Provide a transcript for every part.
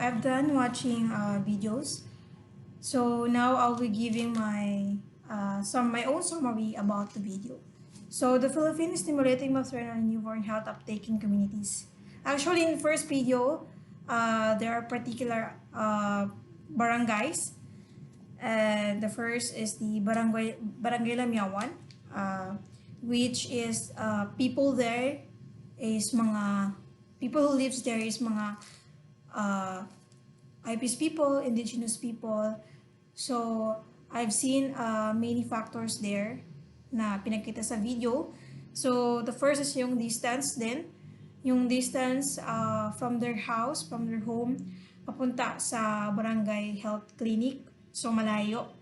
I've done watching videos. So now I'll be giving my own summary about the video. So the Philippines stimulating maternal and newborn health uptake in communities. Actually, in the first video, there are particular barangays. And the first is the Barangay Lamiawan, which is people there is mga people who lives there is mga IPS people, indigenous people. So, I've seen many factors there na pinakita sa video. So, the first is yung distance din. Yung distance from their house, from their home, papunta sa barangay health clinic. So, malayo.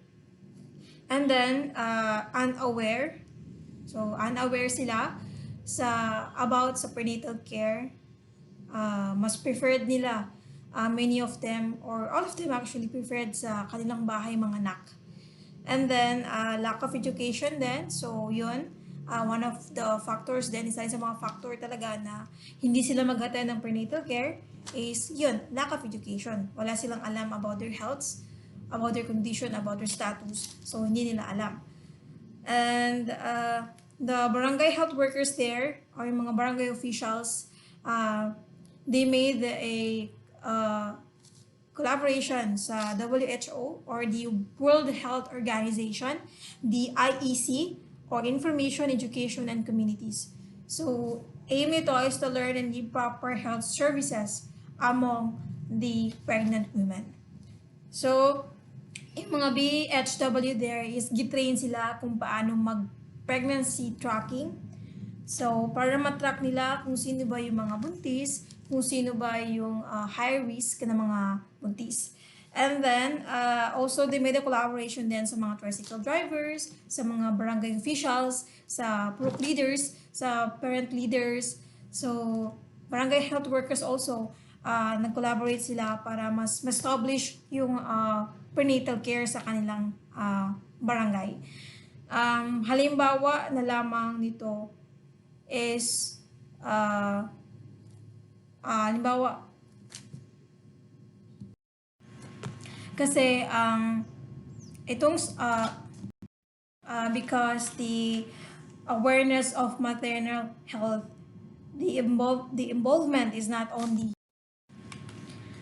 And then, unaware. So, unaware sila about sa prenatal care. Mas preferred nila many of them or all of them actually preferred sa kanilang bahay mga anak. And then lack of education then, so yun, one of the factors then, isa sa mga factor talaga na hindi sila mag-attend ng prenatal care is yun, lack of education. Wala silang alam about their health, about their condition, about their status, so hindi nila alam. And the barangay health workers there or yung mga barangay officials, they made a collaboration sa WHO or the World Health Organization, the IEC, or Information, Education, and Communities. So, aim ito is to learn and give proper health services among the pregnant women. So, yung mga BHW there is gitrain sila kung paano mag-pregnancy tracking. So, para matrack nila kung sino ba yung mga buntis, kung sino ba yung high risk na mga buntis. And then, also they made a collaboration din sa mga tricycle drivers, sa mga barangay officials, sa group leaders, sa parent leaders. So, barangay health workers also, nag-collaborate sila para mas establish yung prenatal care sa kanilang barangay. Halimbawa na lamang nito is halimbawa kasi itong because the awareness of maternal health, the involvement is not only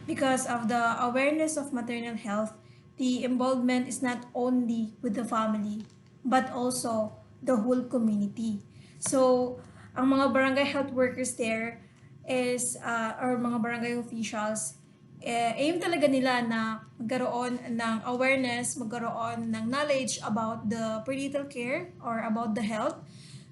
because of the awareness of maternal health, the involvement is not only with the family but also the whole community. So ang mga barangay health workers there is or mga barangay officials, aim talaga nila na magkaroon ng awareness, magkaroon ng knowledge about the prenatal care or about the health.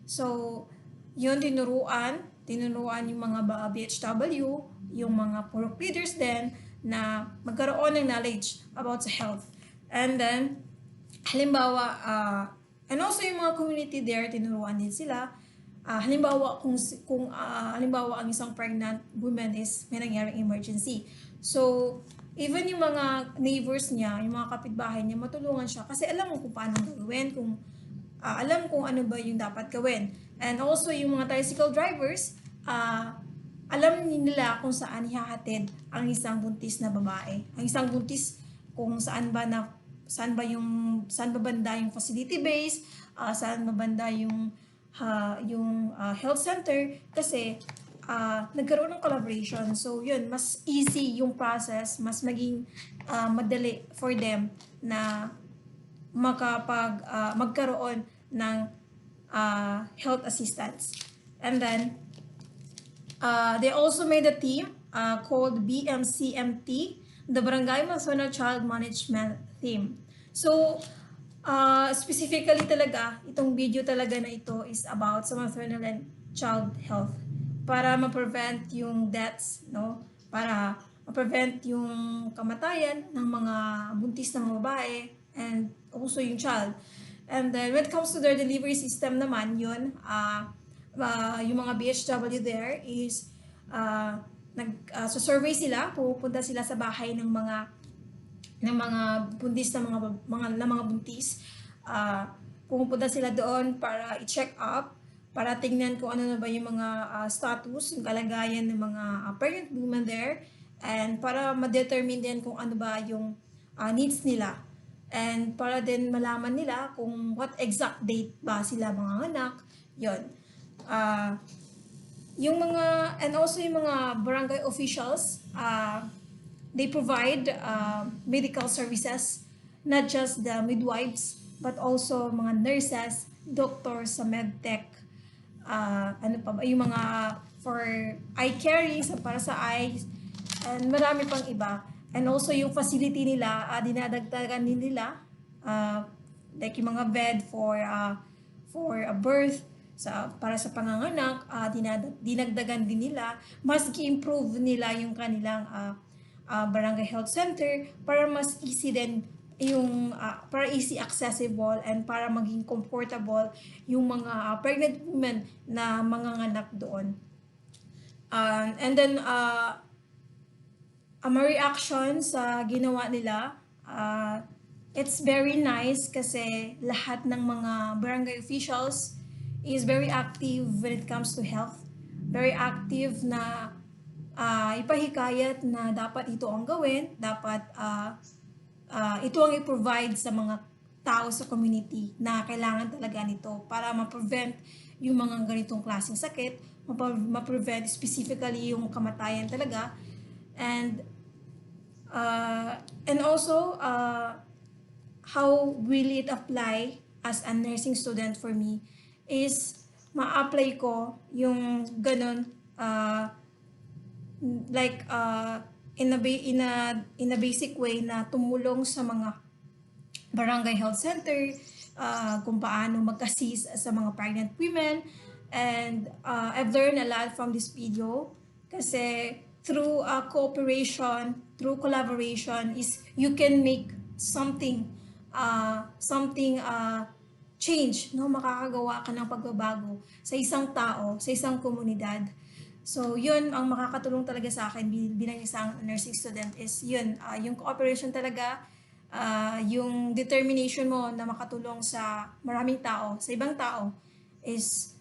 So, yun, tinuruan yung mga BHW, yung mga group leaders din na magkaroon ng knowledge about sa health. And then, halimbawa, and also yung mga community there, tinuruan din sila. Halimbawa halimbawa ang isang pregnant woman is may nangyaring emergency. So, even yung mga neighbors niya, yung mga kapitbahay niya, matulungan siya kasi alam mo kung paano gawin, alam kung ano ba yung dapat gawin. And also yung mga tricycle drivers, alam nila kung saan ihahatid ang isang buntis na babae. Ang isang buntis kung saan ba banda yung facility base, saan ba banda yung health center kasi nagkaroon ng collaboration. So yun, mas easy yung process, mas maging madali for them na magkaroon ng health assistance. And then they also made a team called BMCMT, the Barangay Maternal Child Management Team. So specifically talaga, itong video talaga na ito is about sa maternal and child health para ma-prevent yung deaths, no? Para ma-prevent yung kamatayan ng mga buntis na mga babae and also yung child. And then when it comes to their delivery system naman, yun, yung mga BHW there is so survey sila, pupunta sila sa bahay ng mga buntis na mga buntis. Pumupunta sila doon para i-check up, para tingnan kung ano na ba yung mga status, yung kalagayan ng mga pregnant women there. and para ma-determine din kung ano ba yung needs nila, and para din malaman nila kung what exact date ba sila manganganak. Yon. Yung mga, and also yung mga barangay officials, they provide medical services, not just the midwives, but also mga nurses, doctors sa medtech, ano pa ba, yung mga for eye caring, para sa eyes, and marami pang iba. And also yung facility nila, dinadagdagan din nila, like yung mga bed for a birth, para sa panganganak, dinagdagan din nila, mas i-improve nila yung kanilang barangay health center para mas easy din yung para easy accessible and para maging comfortable yung mga pregnant women na manganganak doon. And then my reaction sa ginawa nila, it's very nice kasi lahat ng mga barangay officials is very active when it comes to health. Very active na ipahikayat na dapat ito ang gawin, dapat ito ang i-provide sa mga tao sa community na kailangan talaga nito para ma-prevent yung mga ganitong klaseng sakit, ma-prevent specifically yung kamatayan talaga. And also, how will it apply as a nursing student for me is ma-apply ko yung ganun, like in a basic way na tumulong sa mga barangay health center, kung paano mag-assist sa mga pregnant women. And I've learned a lot from this video kasi through cooperation, through collaboration is you can make something change, no? Makakagawa ka ng pagbabago sa isang tao, sa isang komunidad. So, yun ang makakatulong talaga sa akin bilang isang nursing student is yun, yung cooperation talaga, yung determination mo na makatulong sa maraming tao, sa ibang tao is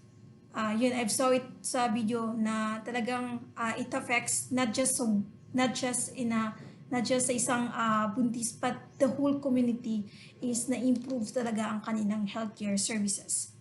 yun, I've saw it sa video na talagang it affects not just sa isang buntis, but the whole community is na-improve talaga ang kanilang healthcare services.